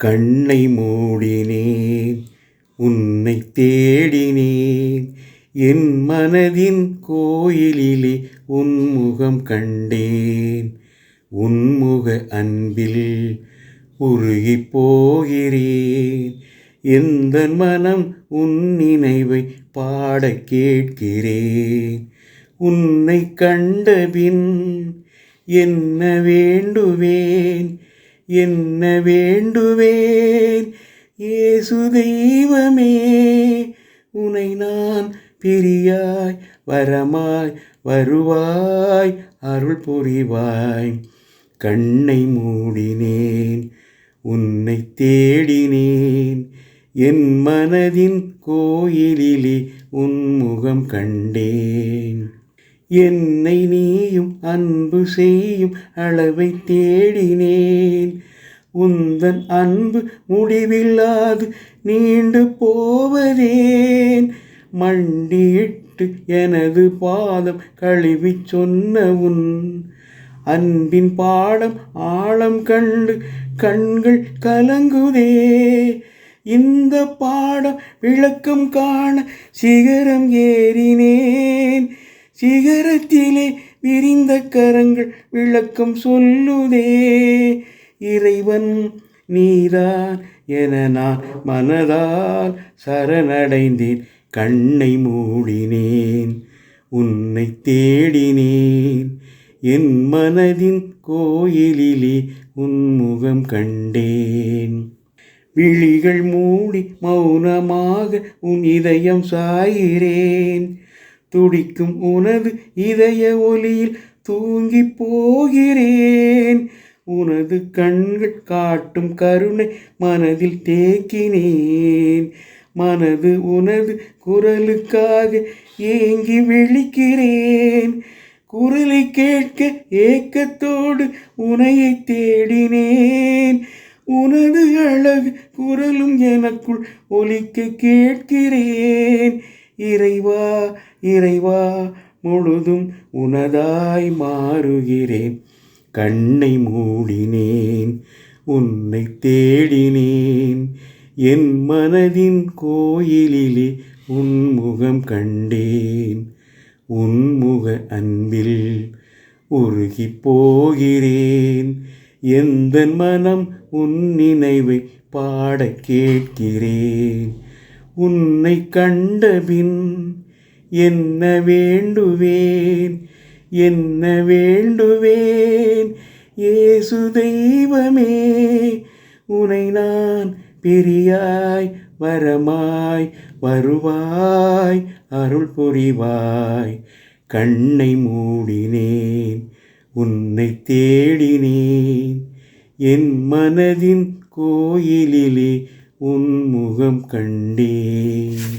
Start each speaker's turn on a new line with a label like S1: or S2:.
S1: கண்ணை மூடினேன், உன்னை தேடினேன், என் மனதின் கோயிலிலே உன்முகம் கண்டேன். உன்முக அன்பில் உருகிப் போகிறேன், எந்தன் மனம் உன் நினைவை பாடக் கேட்கிறேன். உன்னை கண்டபின் என்ன வேண்டுவேன், என்ன வேண்டுவேன்? இயேசு தெய்வமே, உனை நான் பிரியாய் வரமாய் வருவாய் அருள் புரிவாய். கண்ணை மூடினேன், உன்னை தேடினேன், என் மனதின் கோயிலிலே உன்முகம் கண்டேன். என்னை நீயும் அன்பு செய்யும் அளவை தேடினேன், உந்தன் அன்பு முடிவில்லாது நீண்டு போவதேன். மண்டியிட்டு எனது பாதம் கழுவிச் சொன்ன உன் அன்பின் பாடம் ஆழம் கண்டு கண்கள் கலங்குதே. இந்த பாடம் விளக்கம் காண சிகரம் ஏறினேன், சிகரத்திலே விரிந்த கரங்கள் விளக்கம் சொல்லுதே. இறைவன் நீதான் என நான் மனதால் சரணடைந்தேன். கண்ணை மூடினேன், உன்னை தேடினேன், என் மனதின் கோயிலிலே உன்முகம் கண்டேன். விழிகள் மூடி மௌனமாக உன் இதயம் சாயிரேன், துடிக்கும் உனது இதய ஒலியில் தூங்கி போகிறேன். உனது கண்கள் காட்டும் கருணை மனதில் தேக்கினேன், மனது உனது குரலுக்காக ஏங்கி விழிக்கிறேன். குரலை கேட்க ஏக்கத்தோடு உனையை தேடினேன், உனது அழகு குரலும் எனக்குள் ஒலிக்க கேட்கிறேன். இறைவா இறைவா, முழுதும் உனதாய் மாறுகிறேன். கண்ணை மூடினேன், உன்னை தேடினேன், என் மனதின் கோயிலிலே உன்முகம் கண்டேன். உன்முக அன்பில் உருகிப் போகிறேன், எந்தன் மனம் உன் நினைவை பாடக் கேட்கிறேன். உன்னை கண்டபின் என்ன வேண்டுவேன், என்ன வேண்டுவேன்? இயேசு தெய்வமே, உனை நான் பிரியாய் வரமாய் வருவாய் அருள் புரிவாய். கண்ணை மூடினேன், உன்னை தேடினேன், என் மனதின் கோயிலிலே உன்முகம் கண்டேன்.